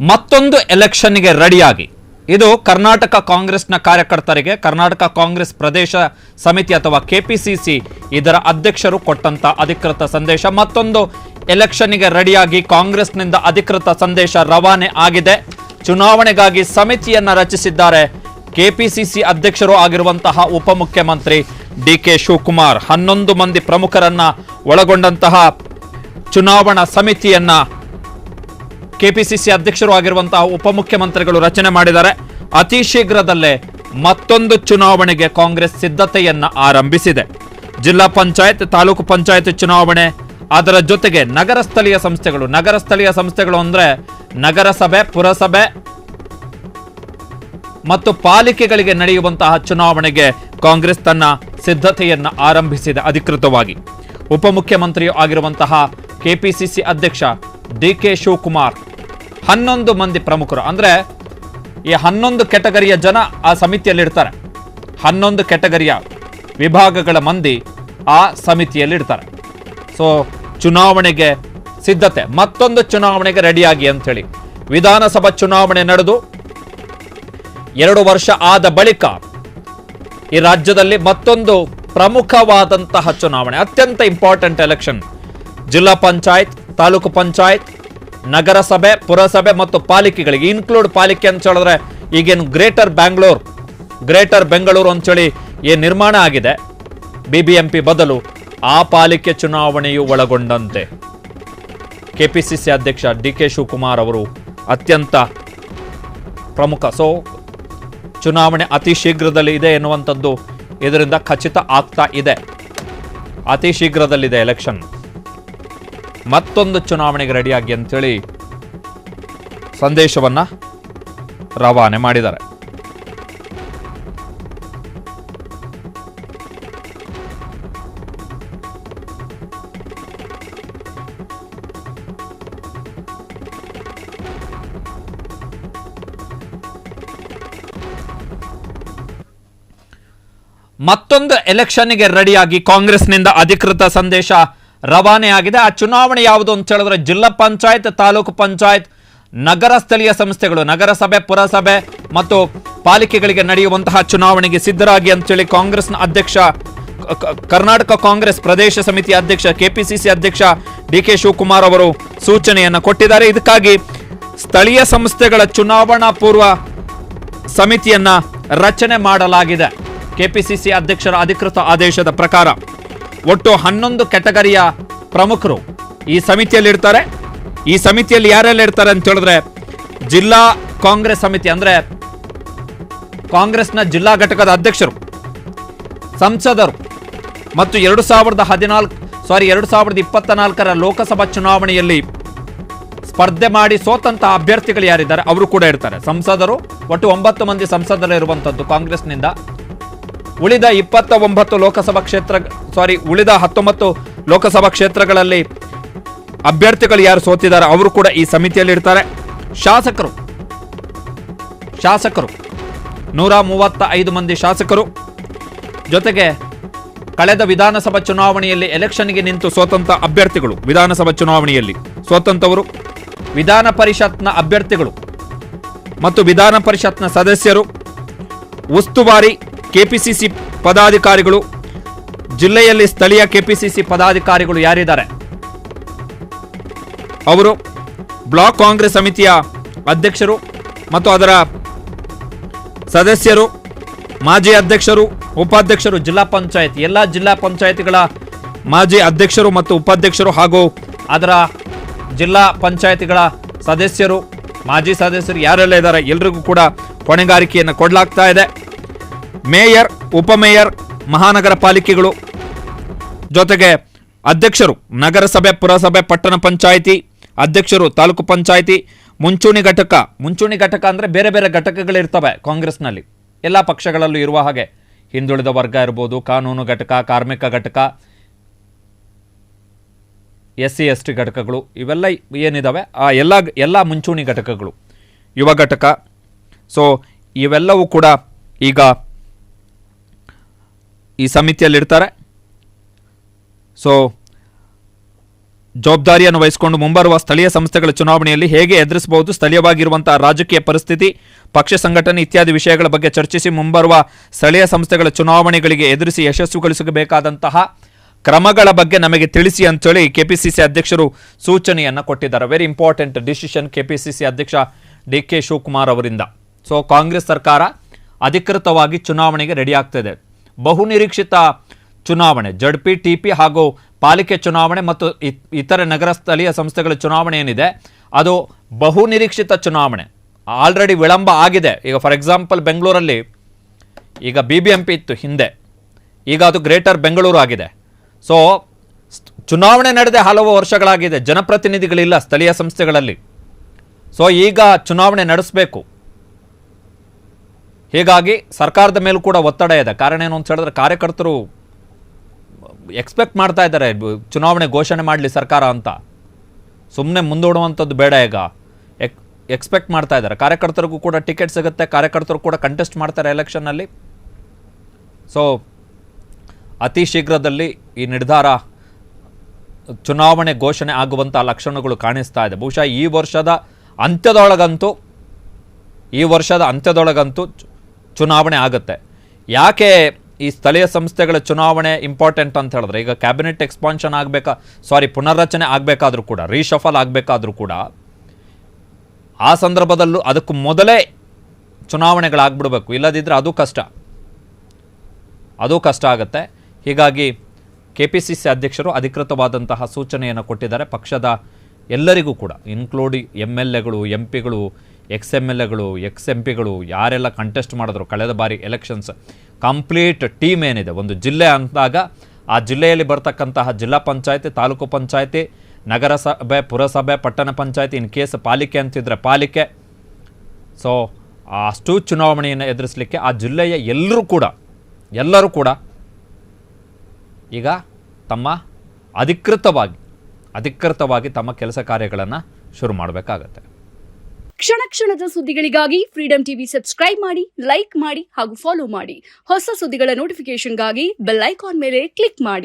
ಮತ್ತೊಂದು ಎಲೆಕ್ಷನ್ಗೆ ರೆಡಿಯಾಗಿ. ಇದು ಕರ್ನಾಟಕ ಕಾಂಗ್ರೆಸ್ನ ಕಾರ್ಯಕರ್ತರಿಗೆ ಕರ್ನಾಟಕ ಕಾಂಗ್ರೆಸ್ ಪ್ರದೇಶ ಸಮಿತಿ ಅಥವಾ ಕೆಪಿಸಿಸಿ ಇದರ ಅಧ್ಯಕ್ಷರು ಕೊಟ್ಟಂತ ಅಧಿಕೃತ ಸಂದೇಶ. ಮತ್ತೊಂದು ಎಲೆಕ್ಷನ್ಗೆ ರೆಡಿಯಾಗಿ ಕಾಂಗ್ರೆಸ್ನಿಂದ ಅಧಿಕೃತ ಸಂದೇಶ ರವಾನೆ ಆಗಿದೆ. ಚುನಾವಣೆಗಾಗಿ ಸಮಿತಿಯನ್ನ ರಚಿಸಿದ್ದಾರೆ ಕೆಪಿಸಿಸಿ ಅಧ್ಯಕ್ಷರು ಆಗಿರುವಂತಹ ಉಪಮುಖ್ಯಮಂತ್ರಿ ಡಿಕೆ ಶಿವಕುಮಾರ್. 11 ಮಂದಿ ಪ್ರಮುಖರನ್ನ ಒಳಗೊಂಡಂತಹ ಚುನಾವಣಾ ಸಮಿತಿಯನ್ನ ಕೆಪಿಸಿಸಿ ಅಧ್ಯಕ್ಷರು ಆಗಿರುವಂತಹ ಉಪಮುಖ್ಯಮಂತ್ರಿಗಳು ರಚನೆ ಮಾಡಿದ್ದಾರೆ. ಅತಿ ಶೀಘ್ರದಲ್ಲೇ ಮತ್ತೊಂದು ಚುನಾವಣೆಗೆ ಕಾಂಗ್ರೆಸ್ ಸಿದ್ಧತೆಯನ್ನ ಆರಂಭಿಸಿದೆ. ಜಿಲ್ಲಾ ಪಂಚಾಯತ್, ತಾಲೂಕು ಪಂಚಾಯತ್ ಚುನಾವಣೆ, ಅದರ ಜೊತೆಗೆ ನಗರ ಸ್ಥಳೀಯ ಸಂಸ್ಥೆಗಳು ಅಂದ್ರೆ ನಗರಸಭೆ, ಪುರಸಭೆ ಮತ್ತು ಪಾಲಿಕೆಗಳಿಗೆ ನಡೆಯುವಂತಹ ಚುನಾವಣೆಗೆ ಕಾಂಗ್ರೆಸ್ ತನ್ನ ಸಿದ್ಧತೆಯನ್ನ ಆರಂಭಿಸಿದೆ ಅಧಿಕೃತವಾಗಿ. ಉಪಮುಖ್ಯಮಂತ್ರಿ ಆಗಿರುವಂತಹ ಕೆಪಿಸಿಸಿ ಅಧ್ಯಕ್ಷ ಡಿಕೆ ಶಿವಕುಮಾರ್ 11 ಮಂದಿ ಪ್ರಮುಖರು, ಅಂದ್ರೆ ಈ 11 ಕೆಟಗರಿಯ ಜನ ಆ ಸಮಿತಿಯಲ್ಲಿ ಇರ್ತಾರೆ. 11 ಕೆಟಗರಿಯ ವಿಭಾಗಗಳ ಮಂದಿ ಆ ಸಮಿತಿಯಲ್ಲಿ ಇರ್ತಾರೆ. ಸೊ ಚುನಾವಣೆಗೆ ಸಿದ್ಧತೆ, ಮತ್ತೊಂದು ಚುನಾವಣೆಗೆ ರೆಡಿಯಾಗಿ ಅಂತ ಹೇಳಿ. ವಿಧಾನಸಭಾ ಚುನಾವಣೆ ನಡೆದು 2 ವರ್ಷ ಆದ ಬಳಿಕ ಈ ರಾಜ್ಯದಲ್ಲಿ ಮತ್ತೊಂದು ಪ್ರಮುಖವಾದಂತಹ ಚುನಾವಣೆ, ಅತ್ಯಂತ ಇಂಪಾರ್ಟೆಂಟ್ ಎಲೆಕ್ಷನ್. ಜಿಲ್ಲಾ ಪಂಚಾಯತ್, ತಾಲೂಕು ಪಂಚಾಯತ್, ನಗರಸಭೆ, ಪುರಸಭೆ ಮತ್ತು ಪಾಲಿಕೆಗಳಿಗೆ ಇನ್ಕ್ಲೂಡ್ ಪಾಲಿಕೆ ಅಂತ ಹೇಳಿದ್ರೆ ಈಗೇನು ಗ್ರೇಟರ್ ಬೆಂಗಳೂರು ಅಂತೇಳಿ ಏನು ನಿರ್ಮಾಣ ಆಗಿದೆ ಬಿಬಿಎಂಪಿ ಬದಲು ಆ ಪಾಲಿಕೆ ಚುನಾವಣೆಯು ಒಳಗೊಂಡಂತೆ ಕೆಪಿಸಿಸಿ ಅಧ್ಯಕ್ಷ ಡಿಕೆ ಶಿವಕುಮಾರ್ ಅವರು ಅತ್ಯಂತ ಪ್ರಮುಖ. ಸೊ ಚುನಾವಣೆ ಅತಿ ಶೀಘ್ರದಲ್ಲಿ ಇದೆ ಎನ್ನುವಂಥದ್ದು ಇದರಿಂದ ಖಚಿತ ಆಗ್ತಾ ಇದೆ. ಅತಿ ಶೀಘ್ರದಲ್ಲಿದೆ ಎಲೆಕ್ಷನ್. ಮತ್ತೊಂದು ಚುನಾವಣೆಗೆ ರೆಡಿಯಾಗಿ ಅಂತೇಳಿ ಸಂದೇಶವನ್ನ ರವಾನೆ ಮಾಡಿದ್ದಾರೆ. ಮತ್ತೊಂದು ಎಲೆಕ್ಷನ್ಗೆ ರೆಡಿಯಾಗಿ ಕಾಂಗ್ರೆಸ್ನಿಂದ ಅಧಿಕೃತ ಸಂದೇಶ ರವಾನೆಯಾಗಿದೆ. ಆ ಚುನಾವಣೆ ಯಾವುದು ಅಂತ ಹೇಳಿದ್ರೆ ಜಿಲ್ಲಾ ಪಂಚಾಯತ್, ತಾಲೂಕು ಪಂಚಾಯತ್, ನಗರ ಸ್ಥಳೀಯ ಸಂಸ್ಥೆಗಳು, ನಗರಸಭೆ, ಪುರಸಭೆ ಮತ್ತು ಪಾಲಿಕೆಗಳಿಗೆ ನಡೆಯುವಂತಹ ಚುನಾವಣೆಗೆ ಸಿದ್ಧರಾಗಿ ಅಂತೇಳಿ ಕಾಂಗ್ರೆಸ್ನ ಅಧ್ಯಕ್ಷ, ಕರ್ನಾಟಕ ಕಾಂಗ್ರೆಸ್ ಪ್ರದೇಶ ಸಮಿತಿ ಅಧ್ಯಕ್ಷ, ಕೆಪಿಸಿಸಿ ಅಧ್ಯಕ್ಷ ಡಿಕೆ ಶಿವಕುಮಾರ್ ಅವರು ಸೂಚನೆಯನ್ನು ಕೊಟ್ಟಿದ್ದಾರೆ. ಇದಕ್ಕಾಗಿ ಸ್ಥಳೀಯ ಸಂಸ್ಥೆಗಳ ಚುನಾವಣಾ ಪೂರ್ವ ಸಮಿತಿಯನ್ನ ರಚನೆ ಮಾಡಲಾಗಿದೆ. ಕೆಪಿಸಿಸಿ ಅಧ್ಯಕ್ಷರ ಅಧಿಕೃತ ಆದೇಶದ ಪ್ರಕಾರ ಒಟ್ಟು 11 ಕೆಟಗರಿಯ ಪ್ರಮುಖರು ಈ ಸಮಿತಿಯಲ್ಲಿ ಇರ್ತಾರೆ. ಈ ಸಮಿತಿಯಲ್ಲಿ ಯಾರೆಲ್ಲ ಇರ್ತಾರೆ ಅಂತ ಹೇಳಿದ್ರೆ ಜಿಲ್ಲಾ ಕಾಂಗ್ರೆಸ್ ಸಮಿತಿ, ಅಂದ್ರೆ ಕಾಂಗ್ರೆಸ್ನ ಜಿಲ್ಲಾ ಘಟಕದ ಅಧ್ಯಕ್ಷರು, ಸಂಸದರು ಮತ್ತು 2024ರ ಲೋಕಸಭಾ ಚುನಾವಣೆಯಲ್ಲಿ ಸ್ಪರ್ಧೆ ಮಾಡಿ ಸೋತಂತಹ ಅಭ್ಯರ್ಥಿಗಳು ಯಾರಿದ್ದಾರೆ ಅವರು ಕೂಡ ಇರ್ತಾರೆ. ಸಂಸದರು ಒಟ್ಟು 9 ಮಂದಿ ಸಂಸದರು ಇರುವಂತದ್ದು ಕಾಂಗ್ರೆಸ್ನಿಂದ. ಉಳಿದ 19 ಲೋಕಸಭಾ ಕ್ಷೇತ್ರಗಳಲ್ಲಿ ಅಭ್ಯರ್ಥಿಗಳು ಯಾರು ಸೋತಿದ್ದಾರೆ ಅವರು ಕೂಡ ಈ ಸಮಿತಿಯಲ್ಲಿ ಇರ್ತಾರೆ. ಶಾಸಕರು 135 ಮಂದಿ ಶಾಸಕರು, ಜೊತೆಗೆ ಕಳೆದ ವಿಧಾನಸಭಾ ಚುನಾವಣೆಯಲ್ಲಿ ಎಲೆಕ್ಷನ್ಗೆ ನಿಂತು ಸೋತಂತ ಅಭ್ಯರ್ಥಿಗಳು, ವಿಧಾನಸಭಾ ಚುನಾವಣೆಯಲ್ಲಿ ಸೋತಂತವರು, ವಿಧಾನ ಪರಿಷತ್ನ ಅಭ್ಯರ್ಥಿಗಳು ಮತ್ತು ವಿಧಾನ ಪರಿಷತ್ನ ಸದಸ್ಯರು, ಉಸ್ತುವಾರಿ ಕೆಪಿಸಿಸಿ ಪದಾಧಿಕಾರಿಗಳು, ಜಿಲ್ಲೆಯಲ್ಲಿ ಸ್ಥಳೀಯ ಕೆಪಿಸಿಸಿ ಪದಾಧಿಕಾರಿಗಳು ಯಾರಿದ್ದಾರೆ ಅವರು, ಬ್ಲಾಕ್ ಕಾಂಗ್ರೆಸ್ ಸಮಿತಿಯ ಅಧ್ಯಕ್ಷರು ಮತ್ತು ಅದರ ಸದಸ್ಯರು, ಮಾಜಿ ಅಧ್ಯಕ್ಷರು, ಉಪಾಧ್ಯಕ್ಷರು, ಎಲ್ಲ ಜಿಲ್ಲಾ ಪಂಚಾಯತ್ಗಳ ಮಾಜಿ ಅಧ್ಯಕ್ಷರು ಮತ್ತು ಉಪಾಧ್ಯಕ್ಷರು ಹಾಗೂ ಅದರ ಜಿಲ್ಲಾ ಪಂಚಾಯತ್ಗಳ ಸದಸ್ಯರು, ಮಾಜಿ ಸದಸ್ಯರು ಯಾರೆಲ್ಲ ಇದ್ದಾರೆ ಎಲ್ರಿಗೂ ಕೂಡ ಹೊಣೆಗಾರಿಕೆಯನ್ನು ಕೊಡಲಾಗ್ತಾ ಇದೆ. ಮೇಯರ್, ಉಪಮೇಯರ್, ಮಹಾನಗರ ಪಾಲಿಕೆಗಳು, ಜೊತೆಗೆ ಅಧ್ಯಕ್ಷರು ನಗರಸಭೆ, ಪುರಸಭೆ, ಪಟ್ಟಣ ಪಂಚಾಯಿತಿ ಅಧ್ಯಕ್ಷರು, ತಾಲೂಕು ಪಂಚಾಯಿತಿ, ಮುಂಚೂಣಿ ಘಟಕ ಅಂದ್ರೆ ಬೇರೆ ಬೇರೆ ಘಟಕಗಳಿರ್ತವೆ ಕಾಂಗ್ರೆಸ್ನಲ್ಲಿ, ಎಲ್ಲ ಪಕ್ಷಗಳಲ್ಲೂ ಇರುವ ಹಾಗೆ. ಹಿಂದುಳಿದ ವರ್ಗ ಇರ್ಬೋದು, ಕಾನೂನು ಘಟಕ, ಕಾರ್ಮಿಕ ಘಟಕ, SC ST ಘಟಕಗಳು, ಇವೆಲ್ಲ ಏನಿದಾವೆ ಆ ಎಲ್ಲ ಮುಂಚೂಣಿ ಘಟಕಗಳು, ಯುವ ಘಟಕ. ಸೊ ಇವೆಲ್ಲವೂ ಕೂಡ ಈಗ ಈ ಸಮಿತಿಯಲ್ಲಿರ್ತಾರೆ. ಸೊ ಜವಾಬ್ದಾರಿಯನ್ನು ವಹಿಸಿಕೊಂಡು ಮುಂಬರುವ ಸ್ಥಳೀಯ ಸಂಸ್ಥೆಗಳ ಚುನಾವಣೆಯಲ್ಲಿ ಹೇಗೆ ಎದುರಿಸಬಹುದು, ಸ್ಥಳೀಯವಾಗಿರುವಂತಹ ರಾಜಕೀಯ ಪರಿಸ್ಥಿತಿ, ಪಕ್ಷ ಸಂಘಟನೆ ಇತ್ಯಾದಿ ವಿಷಯಗಳ ಬಗ್ಗೆ ಚರ್ಚಿಸಿ ಮುಂಬರುವ ಸ್ಥಳೀಯ ಸಂಸ್ಥೆಗಳ ಚುನಾವಣೆಗಳಿಗೆ ಎದುರಿಸಿ ಯಶಸ್ವಿಗೊಳಿಸಬೇಕಾದಂತಹ ಕ್ರಮಗಳ ಬಗ್ಗೆ ನಮಗೆ ತಿಳಿಸಿ ಅಂತೇಳಿ ಕೆಪಿಸಿಸಿ ಅಧ್ಯಕ್ಷರು ಸೂಚನೆಯನ್ನು ಕೊಟ್ಟಿದ್ದಾರೆ. ವೆರಿ ಇಂಪಾರ್ಟೆಂಟ್ ಡಿಸಿಷನ್ ಕೆಪಿಸಿಸಿ ಅಧ್ಯಕ್ಷ DK ಶಿವಕುಮಾರ್ ಅವರಿಂದ. ಸೊ ಕಾಂಗ್ರೆಸ್ ಸರ್ಕಾರ ಅಧಿಕೃತವಾಗಿ ಚುನಾವಣೆಗೆ ರೆಡಿ ಆಗ್ತಿದೆ. ಬಹುನಿರೀಕ್ಷಿತ ಚುನಾವಣೆ JP, TP ಹಾಗೂ ಪಾಲಿಕೆ ಚುನಾವಣೆ ಮತ್ತು ಇತರೆ ನಗರ ಸ್ಥಳೀಯ ಸಂಸ್ಥೆಗಳ ಚುನಾವಣೆ ಏನಿದೆ ಅದು ಬಹುನಿರೀಕ್ಷಿತ ಚುನಾವಣೆ. ಆಲ್ರೆಡಿ ವಿಳಂಬ ಆಗಿದೆ. ಈಗ ಫಾರ್ ಎಕ್ಸಾಂಪಲ್ ಬೆಂಗಳೂರಲ್ಲಿ ಈಗ BBMP ಇತ್ತು ಹಿಂದೆ, ಈಗ ಅದು ಗ್ರೇಟರ್ ಬೆಂಗಳೂರು ಆಗಿದೆ. ಸೊ ಚುನಾವಣೆ ನಡೆದೇ ಹಲವು ವರ್ಷಗಳಾಗಿದೆ, ಜನಪ್ರತಿನಿಧಿಗಳಿಲ್ಲ ಸ್ಥಳೀಯ ಸಂಸ್ಥೆಗಳಲ್ಲಿ. ಸೊ ಈಗ ಚುನಾವಣೆ ನಡೆಸಬೇಕು. ಹೀಗಾಗಿ ಸರ್ಕಾರದ ಮೇಲೂ ಕೂಡ ಒತ್ತಡ ಇದೆ. ಕಾರಣ ಏನು ಅಂತ ಹೇಳಿದ್ರೆ ಕಾರ್ಯಕರ್ತರು ಎಕ್ಸ್ಪೆಕ್ಟ್ ಮಾಡ್ತಾ ಇದ್ದಾರೆ ಚುನಾವಣೆ ಘೋಷಣೆ ಮಾಡಲಿ ಸರ್ಕಾರ ಅಂತ. ಸುಮ್ಮನೆ ಮುಂದೂಡುವಂಥದ್ದು ಬೇಡ. ಈಗ ಎಕ್ಸ್ಪೆಕ್ಟ್ ಮಾಡ್ತಾ ಇದ್ದಾರೆ. ಕಾರ್ಯಕರ್ತರಿಗೂ ಕೂಡ ಟಿಕೆಟ್ ಸಿಗುತ್ತೆ, ಕಾರ್ಯಕರ್ತರು ಕೂಡ ಕಂಟೆಸ್ಟ್ ಮಾಡ್ತಾರೆ ಎಲೆಕ್ಷನ್ನಲ್ಲಿ. ಸೊ ಅತಿ ಶೀಘ್ರದಲ್ಲಿ ಈ ನಿರ್ಧಾರ ಚುನಾವಣೆ ಘೋಷಣೆ ಆಗುವಂಥ ಲಕ್ಷಣಗಳು ಕಾಣಿಸ್ತಾ ಇದೆ. ಬಹುಶಃ ಈ ವರ್ಷದ ಅಂತ್ಯದೊಳಗಂತೂ ಚುನಾವಣೆ ಆಗುತ್ತೆ. ಯಾಕೆ ಈ ಸ್ಥಳೀಯ ಸಂಸ್ಥೆಗಳ ಚುನಾವಣೆ ಇಂಪಾರ್ಟೆಂಟ್ ಅಂತ ಹೇಳಿದ್ರೆ, ಈಗ ಕ್ಯಾಬಿನೆಟ್ ಎಕ್ಸ್ಪಾನ್ಷನ್ ಪುನರ್ರಚನೆ ಆಗಬೇಕಾದ್ರೂ ಕೂಡ, ರೀಶಫಲ್ ಆಗಬೇಕಾದ್ರೂ ಕೂಡ ಆ ಸಂದರ್ಭದಲ್ಲೂ ಅದಕ್ಕೂ ಮೊದಲೇ ಚುನಾವಣೆಗಳಾಗ್ಬಿಡ್ಬೇಕು. ಇಲ್ಲದಿದ್ದರೆ ಅದು ಕಷ್ಟ ಆಗುತ್ತೆ. ಹೀಗಾಗಿ ಕೆಪಿಸಿಸಿ ಅಧ್ಯಕ್ಷರು ಅಧಿಕೃತವಾದಂತಹ ಸೂಚನೆಯನ್ನು ಕೊಟ್ಟಿದ್ದಾರೆ. ಪಕ್ಷದ ಎಲ್ಲರಿಗೂ ಕೂಡ ಇನ್ಕ್ಲೂಡಿಂಗ್ MLAಗಳು, MP ಗಳು, XMLAಗಳು, XMPಗಳು ಯಾರೆಲ್ಲ ಕಂಟೆಸ್ಟ್ ಮಾಡಿದ್ರು ಕಳೆದ ಬಾರಿ ಎಲೆಕ್ಷನ್ಸ್, ಕಂಪ್ಲೀಟ್ ಟೀಮ್ ಏನಿದೆ, ಒಂದು ಜಿಲ್ಲೆ ಅಂದಾಗ ಆ ಜಿಲ್ಲೆಯಲ್ಲಿ ಬರ್ತಕ್ಕಂತಹ ಜಿಲ್ಲಾ ಪಂಚಾಯತಿ, ತಾಲೂಕು ಪಂಚಾಯತಿ, ನಗರಸಭೆ, ಪುರಸಭೆ, ಪಟ್ಟಣ ಪಂಚಾಯತಿ, ಇನ್ ಕೇಸ್ ಪಾಲಿಕೆ ಅಂತಿದ್ರೆ ಪಾಲಿಕೆ. ಸೊ ಅಷ್ಟು ಚುನಾವಣೆಯನ್ನು ಎದುರಿಸಲಿಕ್ಕೆ ಆ ಜಿಲ್ಲೆಯ ಎಲ್ಲರೂ ಕೂಡ ಈಗ ತಮ್ಮ ಅಧಿಕೃತವಾಗಿ ತಮ್ಮ ಕೆಲಸ ಕಾರ್ಯಗಳನ್ನು ಶುರು ಮಾಡಬೇಕಾಗತ್ತೆ. ಕ್ಷಣ ಕ್ಷಣದ ಸುದ್ದಿಗಳಿಗಾಗಿ ಫ್ರೀಡಂ ಟಿವಿ ಸಬ್ಸ್ಕ್ರೈಬ್ ಮಾಡಿ, ಲೈಕ್ ಮಾಡಿ ಹಾಗೂ ಫಾಲೋ ಮಾಡಿ. ಹೊಸ ಸುದ್ದಿಗಳ ನೋಟಿಫಿಕೇಶನ್ಗಾಗಿ ಬೆಲ್ ಐಕಾನ್ ಮೇಲೆ ಕ್ಲಿಕ್ ಮಾಡಿ.